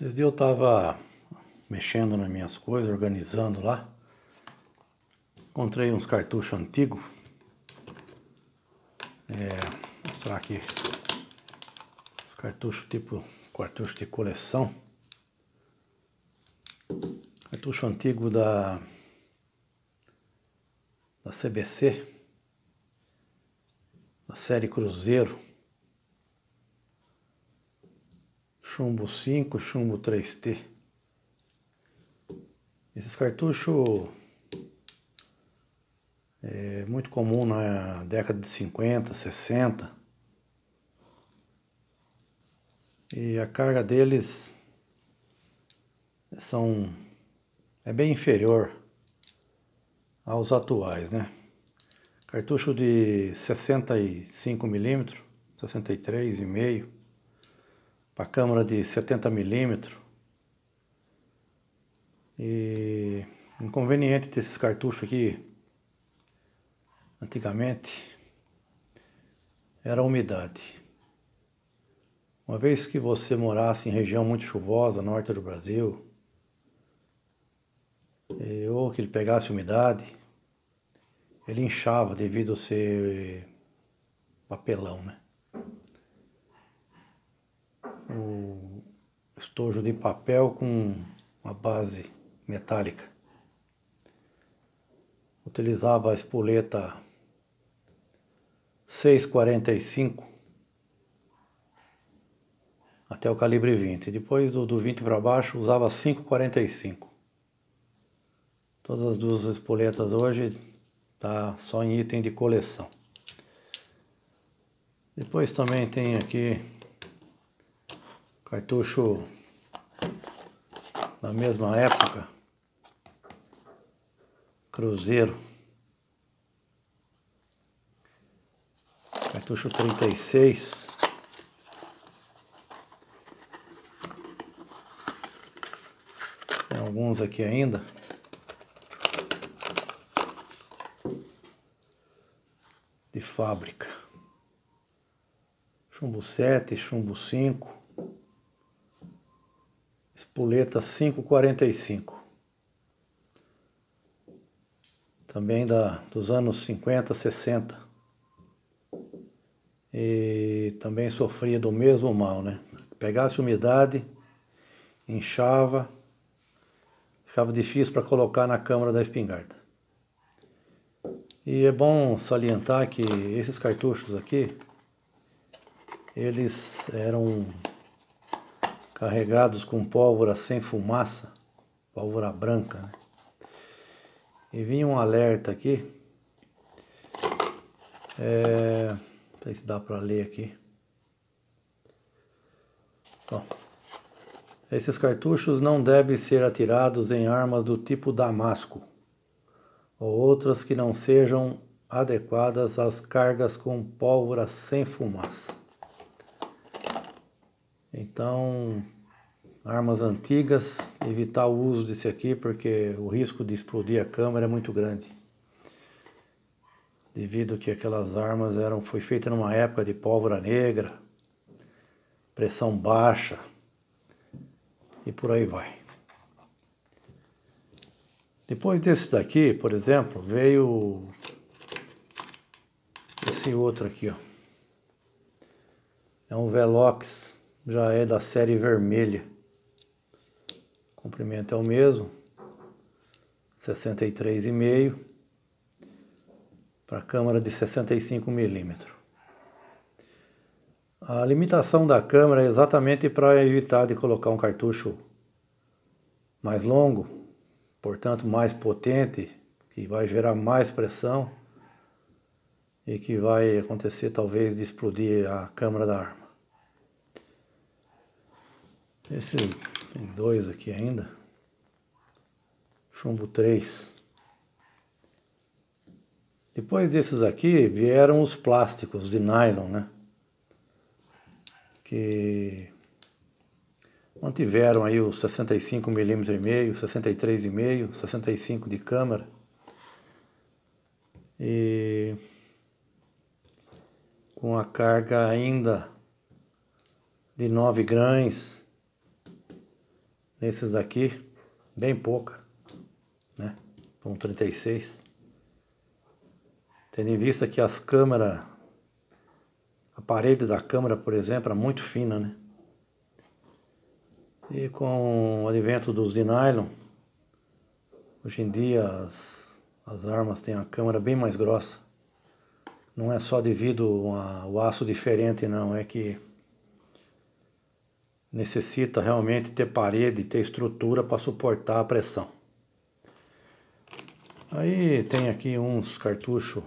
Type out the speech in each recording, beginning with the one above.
Esses dias eu tava mexendo nas minhas coisas, organizando lá. Encontrei uns cartuchos antigos. Vou mostrar aqui. Os cartuchos tipo cartucho de coleção. Cartucho antigo da CBC. Da série Cruzeiro. Chumbo 5, chumbo 3T. Esses cartuchos é muito comum na década de 50, 60. E a carga deles é bem inferior aos atuais, né? Cartucho de 65 mm, 63,5, para câmara de 70 mm. E o inconveniente desses cartuchos aqui, antigamente, era a umidade. Uma vez que você morasse em região muito chuvosa, norte do Brasil, ou que ele pegasse umidade, ele inchava devido a ser papelão, né? O estojo de papel com uma base metálica. Utilizava a espoleta 6,45 até o calibre 20. Depois do 20 para baixo usava 5,45. Todas as duas espoletas hoje tá só em item de coleção. Depois também tem aqui cartucho da mesma época, Cruzeiro, cartucho 36. Tem alguns aqui ainda. De fábrica. Chumbo 7, chumbo 5. Espoleta 5,45. Também dos anos 50, 60. E também sofria do mesmo mal, né? Pegasse umidade, inchava, ficava difícil para colocar na câmara da espingarda. E é bom salientar que esses cartuchos aqui, eles eram carregados com pólvora sem fumaça, pólvora branca, né? E vinha um alerta aqui, não sei se dá para ler aqui. Bom, esses cartuchos não devem ser atirados em armas do tipo Damasco, ou outras que não sejam adequadas às cargas com pólvora sem fumaça. Então, armas antigas, evitar o uso desse aqui, porque o risco de explodir a câmera é muito grande. Devido que aquelas armas foi feita numa época de pólvora negra, pressão baixa, e por aí vai. Depois desse daqui, por exemplo, veio esse outro aqui, ó. É um Velox, já é da série vermelha. O comprimento é o mesmo, 63,5 para câmara de 65 mm. A limitação da câmera é exatamente para evitar de colocar um cartucho mais longo, portanto mais potente, que vai gerar mais pressão e que vai acontecer talvez de explodir a câmara da arma. Tem dois aqui ainda. Chumbo 3. Depois desses aqui vieram os plásticos de nylon, né? Que mantiveram aí os 65 mm e meio, 63,5, 65 de câmara. E com a carga ainda de 9 grãs, Nesses daqui, bem pouca, né? Com 36. Tendo em vista que as câmeras, a parede da câmera, por exemplo, é muito fina, né? E com o advento dos de nylon, hoje em dia as armas têm a câmera bem mais grossa. Não é só devido ao aço diferente, não, é que necessita realmente ter parede, ter estrutura para suportar a pressão. Aí tem aqui uns cartuchos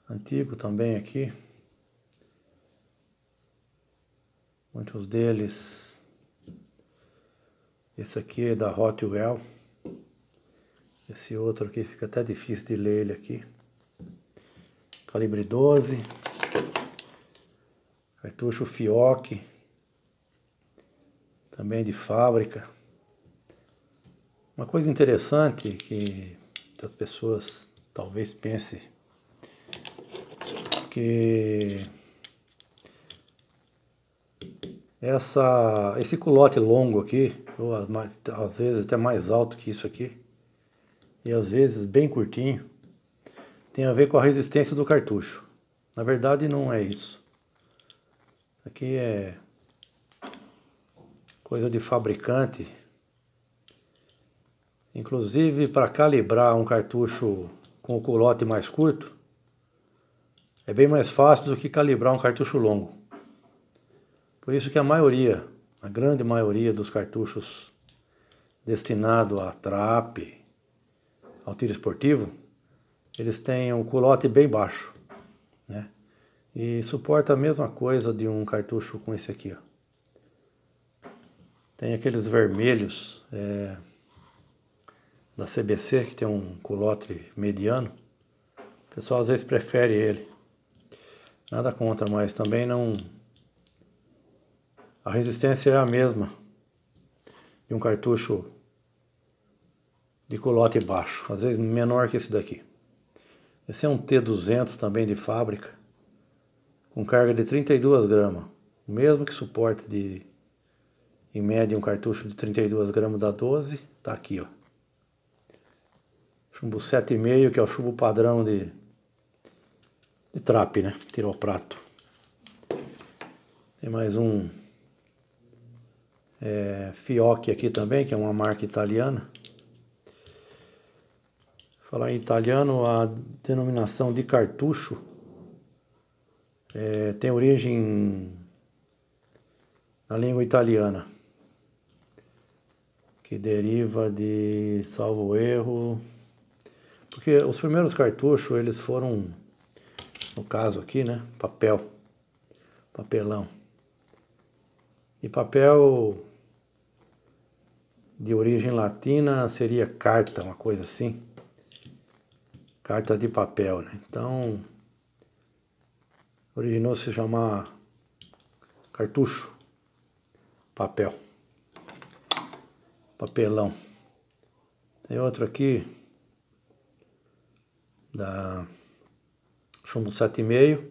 antigo também aqui. Muitos deles. Esse aqui é da Hot Wheel. Esse outro aqui fica até difícil de ler ele aqui. Calibre 12. Cartucho Fioc. Também de fábrica. Uma coisa interessante que as pessoas talvez pensem que esse culote longo aqui, ou às vezes até mais alto que isso aqui, e às vezes bem curtinho, tem a ver com a resistência do cartucho. Na verdade não é isso. Aqui é coisa de fabricante. Inclusive para calibrar um cartucho com o culote mais curto, é bem mais fácil do que calibrar um cartucho longo. Por isso que a grande maioria dos cartuchos destinados a trap, ao tiro esportivo, eles têm um culote bem baixo, né? E suporta a mesma coisa de um cartucho com esse aqui, ó. Tem aqueles vermelhos da CBC, que tem um culote mediano. O pessoal às vezes prefere ele. Nada contra, mas também não... A resistência é a mesma de um cartucho de culote baixo, às vezes menor que esse daqui. Esse é um T200 também de fábrica, com carga de 32 gramas. O mesmo que suporte em média um cartucho de 32 gramas da 12, tá aqui, ó. Chumbo 7,5, que é o chumbo padrão de trap, né? Tiro ao prato. Tem mais um Fioc aqui também, que é uma marca italiana. Falar em italiano, a denominação de cartucho tem origem na língua italiana, que deriva de, salvo erro, porque os primeiros cartuchos eles foram, no caso aqui, né, papelão. E papel de origem latina seria carta, uma coisa assim. Carta de papel, né? Então, originou-se a chamar cartucho, papel, papelão. Tem outro aqui, da chumbo 7,5,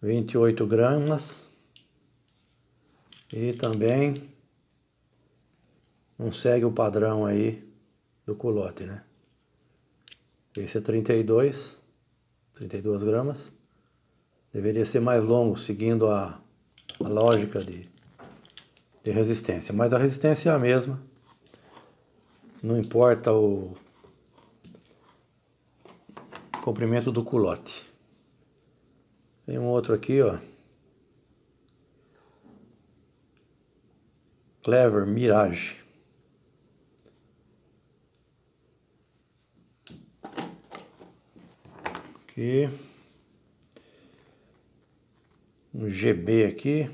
28 gramas. E também não segue o padrão aí do culote, né? Esse é 32 gramas. Deveria ser mais longo, seguindo a lógica de resistência. Mas a resistência é a mesma. Não importa o comprimento do culote. Tem um outro aqui, ó. Clever Mirage. Aqui. Um GB aqui.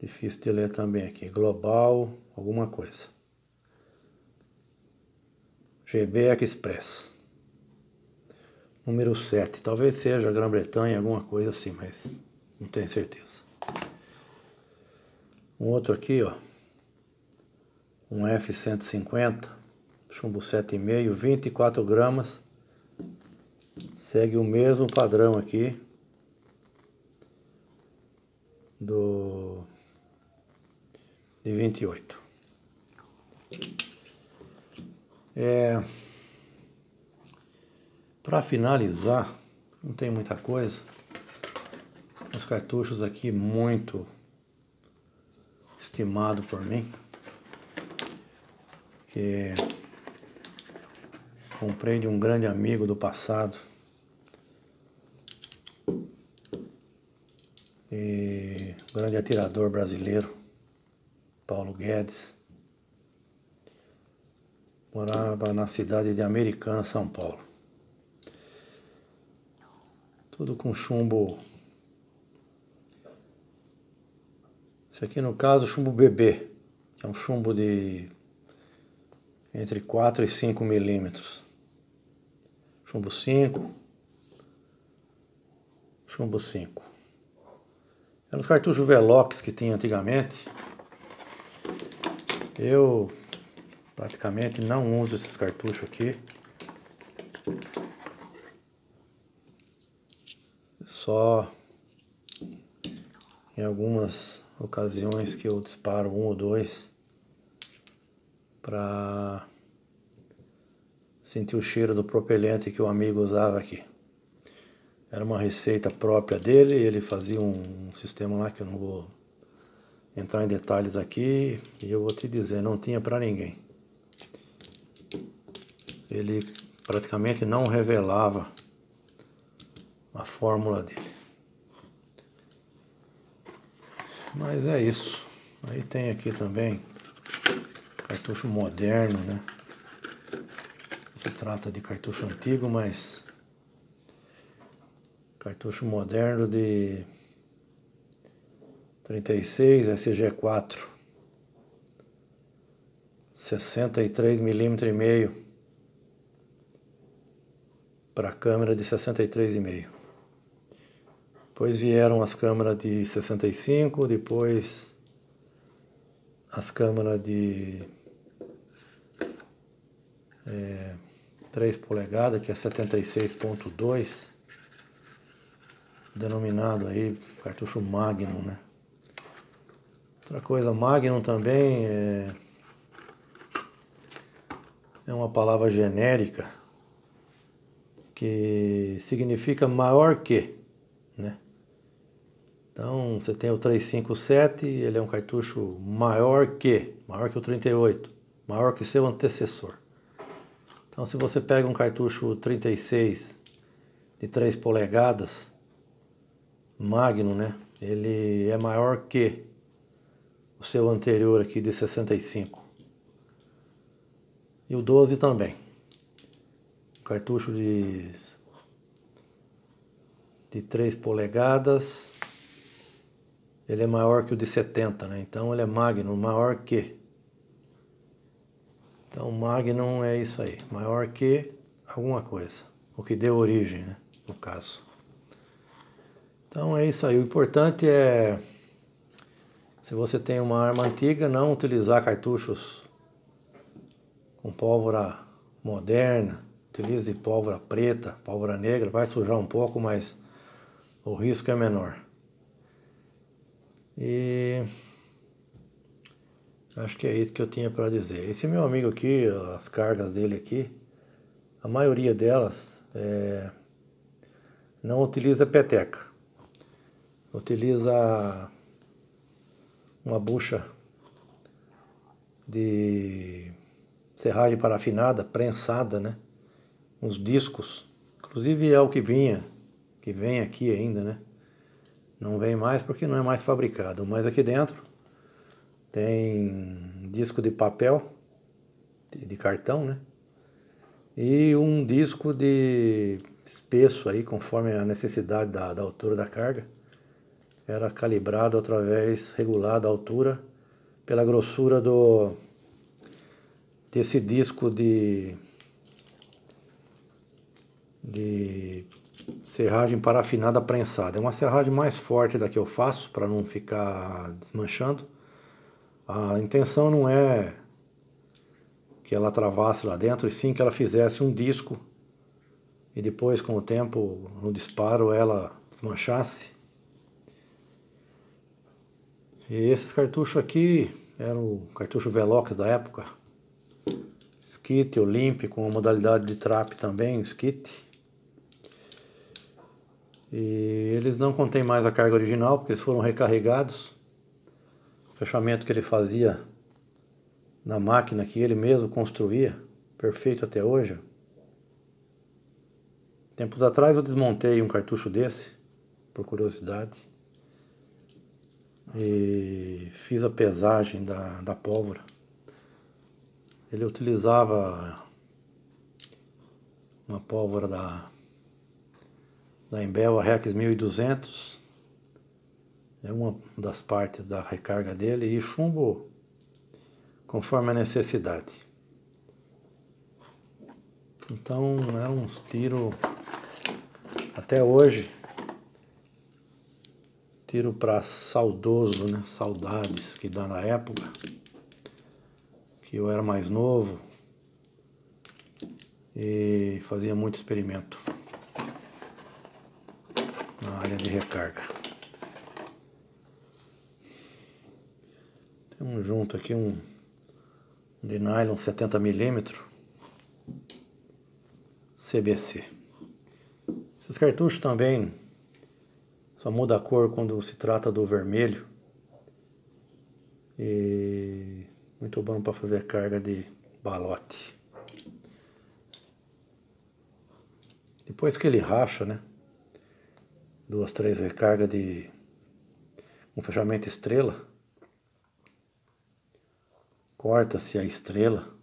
Difícil de ler também aqui. Global, alguma coisa. GB Express. Número 7. Talvez seja Grã-Bretanha, alguma coisa assim, mas não tenho certeza. Um outro aqui, ó. um F150, chumbo 7,5, 24 gramas. Segue o mesmo padrão aqui de 28. Para finalizar, não tem muita coisa. Os cartuchos aqui muito estimado por mim, que comprei de um grande amigo do passado e grande atirador brasileiro, Paulo Guedes. Morava na cidade de Americana, São Paulo. Tudo com chumbo. Esse aqui no caso chumbo bebê, que é um chumbo de entre 4 e 5 milímetros. Chumbo 5. Chumbo 5. Eram os cartuchos Velox que tinha antigamente. Eu praticamente não uso esses cartuchos aqui. Só em algumas ocasiões que eu disparo um ou dois para sentir o cheiro do propelente que o amigo usava aqui. Era uma receita própria dele, ele fazia um sistema lá que eu não vou entrar em detalhes aqui, e eu vou te dizer, não tinha para ninguém. Ele praticamente não revelava a fórmula dele. Mas é isso. Aí tem aqui também cartucho moderno, né? Se trata de cartucho antigo, mas cartucho moderno de 36 SG4, 63 milímetros e meio para câmera de 63,5. Depois vieram as câmeras de 65, depois as câmeras de 3 polegadas, que é 76.2, denominado aí cartucho Magnum, né? Outra coisa, Magnum também é uma palavra genérica que significa maior que, né? Então você tem o 357, ele é um cartucho maior que o 38, maior que seu antecessor. Então se você pega um cartucho 36 de 3 polegadas, Magnum, né? Ele é maior que o seu anterior aqui de 65. E o 12 também. Um cartucho de 3 polegadas, ele é maior que o de 70, né? Então ele é Magnum, maior que. Então Magnum é isso aí, maior que alguma coisa, o que deu origem, né? No caso. Então é isso aí, o importante é, se você tem uma arma antiga, não utilizar cartuchos com pólvora moderna, utilize pólvora preta, pólvora negra, vai sujar um pouco, mas o risco é menor. E acho que é isso que eu tinha para dizer. Esse meu amigo aqui, as cargas dele aqui, a maioria delas não utiliza peteca. Utiliza uma bucha de serragem parafinada, prensada, né? Uns discos. Inclusive é o que vem aqui ainda, né? Não vem mais porque não é mais fabricado, mas aqui dentro tem disco de papel, de cartão, né? E um disco de espesso aí, conforme a necessidade da altura da carga. Era calibrado através, regulado a altura pela grossura desse disco de serragem parafinada prensada. É uma serragem mais forte da que eu faço, para não ficar desmanchando. A intenção não é que ela travasse lá dentro, e sim que ela fizesse um disco e depois, com o tempo, no disparo, ela desmanchasse. E esses cartuchos aqui eram o cartucho Velox da época, Skit, Olympic, com a modalidade de trap também, Skit. E eles não contêm mais a carga original, porque eles foram recarregados. O fechamento que ele fazia na máquina que ele mesmo construía, perfeito até hoje. Tempos atrás eu desmontei um cartucho desse, por curiosidade, e fiz a pesagem da pólvora. Ele utilizava uma pólvora da Embel, a Rex 1200, é uma das partes da recarga dele, e chumbo conforme a necessidade. Então é uns tiros, até hoje, tiro para saudoso, né? Saudades que dá na época, que eu era mais novo e fazia muito experimento na área de recarga. Temos junto aqui um de nylon 70mm CBC. Esses cartuchos também só muda a cor quando se trata do vermelho. E muito bom para fazer carga de balote. Depois que ele racha, né? 2, 3 recargas de um fechamento estrela. Corta-se a estrela,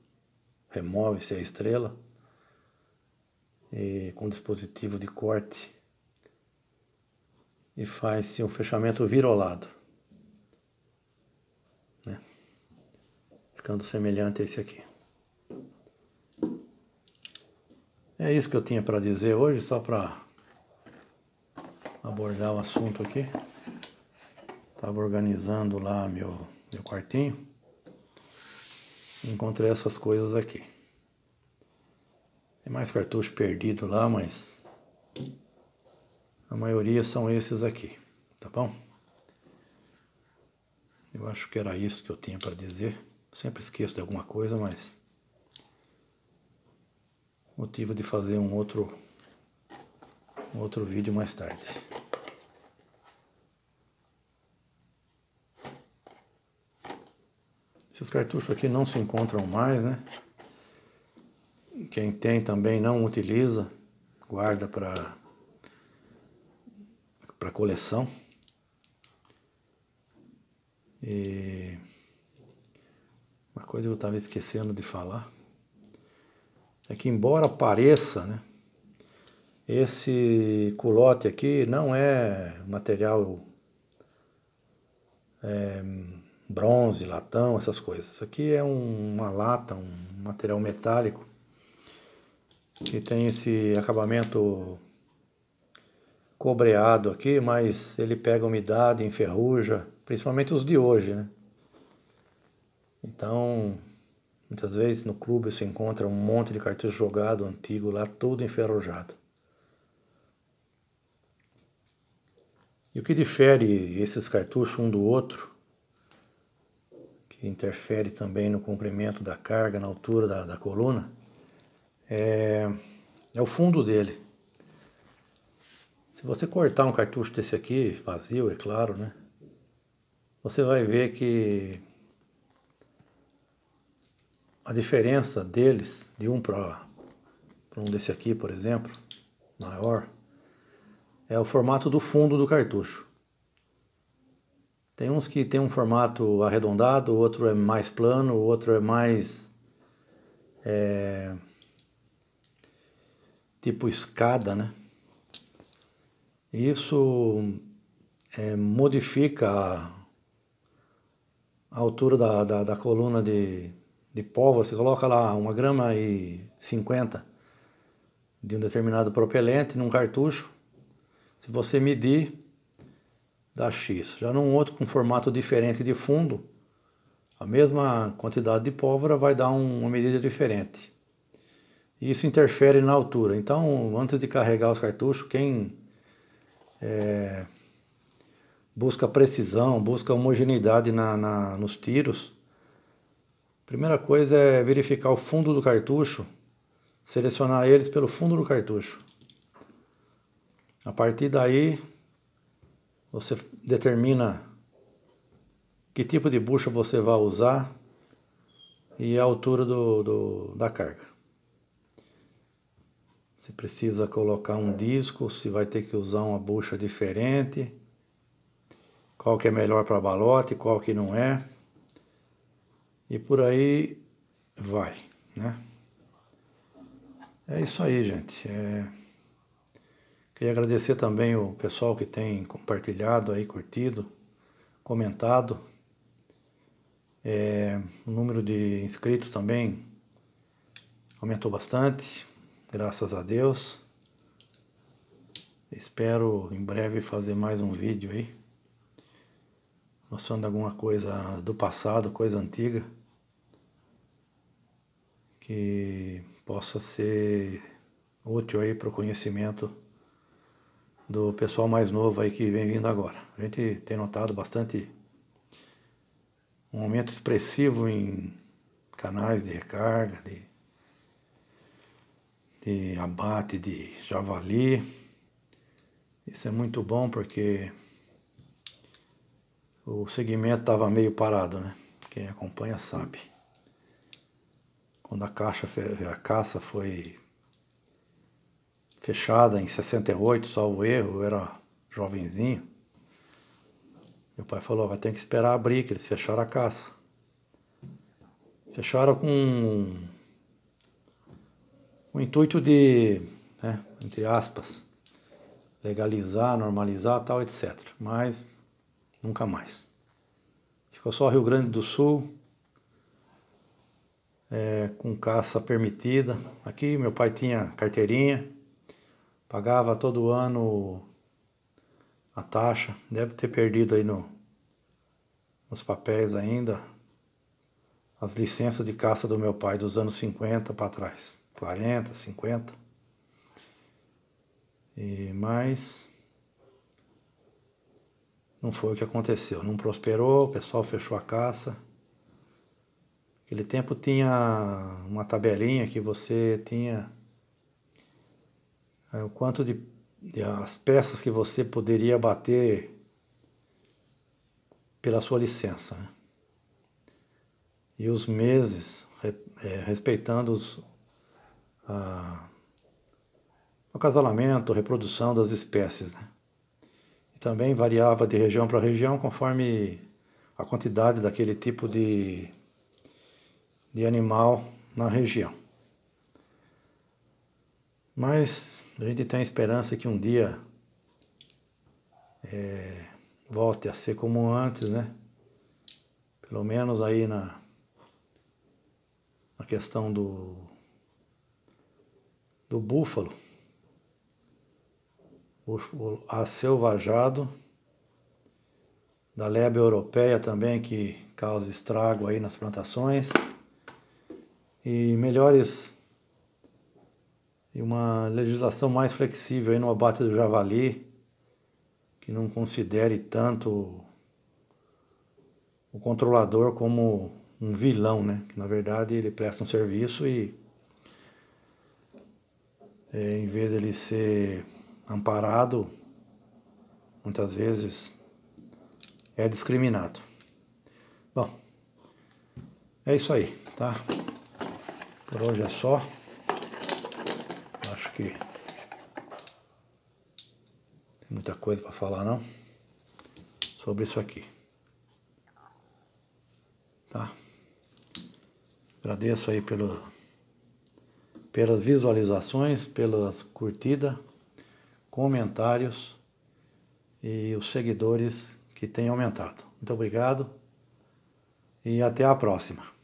remove-se a estrela, e com dispositivo de corte, e faz-se um fechamento virolado, né? Ficando semelhante a esse aqui. É isso que eu tinha para dizer hoje, só para abordar o assunto aqui. Estava organizando lá meu quartinho. Encontrei essas coisas aqui. Tem mais cartucho perdido lá, mas a maioria são esses aqui, tá bom? Eu acho que era isso que eu tinha para dizer. Sempre esqueço de alguma coisa, mas motivo de fazer um outro vídeo mais tarde. Esses cartuchos aqui não se encontram mais, né? Quem tem também não utiliza, guarda para coleção. E uma coisa que eu estava esquecendo de falar é que, embora pareça, né, esse culote aqui não é material bronze, latão, essas coisas. Isso aqui é uma lata, um material metálico que tem esse acabamento cobreado aqui, mas ele pega umidade, enferruja, principalmente os de hoje, né? Então, muitas vezes no clube você encontra um monte de cartucho jogado antigo lá, tudo enferrujado. E o que difere esses cartuchos um do outro, que interfere também no comprimento da carga, na altura da coluna, é o fundo dele. Se você cortar um cartucho desse aqui, vazio, é claro, né? Você vai ver que a diferença deles, de um para um desse aqui, por exemplo, maior, é o formato do fundo do cartucho. Tem uns que tem um formato arredondado, o outro é mais plano, o outro é mais tipo escada, né? Isso modifica a altura da coluna de pólvora. Você coloca lá 1,50 g de um determinado propelente num cartucho. Se você medir, dá X. Já num outro com formato diferente de fundo, A mesma quantidade de pólvora vai dar uma medida diferente. Isso interfere na altura. Então, antes de carregar os cartuchos, quem busca precisão, busca homogeneidade nos tiros, a primeira coisa é verificar o fundo do cartucho, selecionar eles pelo fundo do cartucho. A partir daí, você determina que tipo de bucha você vai usar e a altura da carga. Se precisa colocar um disco, se vai ter que usar uma bucha diferente, qual que é melhor para balote, qual que não é, e por aí vai, né? É isso aí, gente. Queria agradecer também o pessoal que tem compartilhado aí, curtido, comentado. O número de inscritos também aumentou bastante, graças a Deus. Espero em breve fazer mais um vídeo aí, mostrando alguma coisa do passado, coisa antiga, que possa ser útil aí para o conhecimento do pessoal mais novo aí que vem vindo agora. A gente tem notado bastante um aumento expressivo em canais de recarga, de abate de javali. Isso é muito bom porque o segmento estava meio parado, né? Quem acompanha sabe. Quando a caça foi fechada em 68, salvo erro, eu era jovenzinho. Meu pai falou, vai ter que esperar abrir, que eles fecharam a caça. Fecharam com o intuito de, né, entre aspas, legalizar, normalizar, tal, etc. Mas nunca mais. Ficou só Rio Grande do Sul, com caça permitida. Aqui meu pai tinha carteirinha, pagava todo ano a taxa. Deve ter perdido aí nos papéis ainda as licenças de caça do meu pai dos anos 50 para trás, 40, 50. Mas não foi o que aconteceu, não prosperou, o pessoal fechou a caça. Naquele tempo tinha uma tabelinha que você tinha o quanto as peças que você poderia bater pela sua licença, né? E os meses, respeitando o acasalamento, a reprodução das espécies, né? E também variava de região para região conforme a quantidade daquele tipo de animal na região. Mas a gente tem esperança que um dia volte a ser como antes, né? Pelo menos aí na questão do búfalo, o acelvajado, da lebe europeia também, que causa estrago aí nas plantações, e melhores, e uma legislação mais flexível aí no abate do javali, que não considere tanto o controlador como um vilão, né? Que na verdade ele presta um serviço e em vez de ele ser amparado, muitas vezes é discriminado. Bom, é isso aí, tá? Por hoje é só. Acho que tem muita coisa para falar não sobre isso aqui, tá? Agradeço aí pelas visualizações, pelas curtidas, comentários e os seguidores que têm aumentado. Muito obrigado e até a próxima.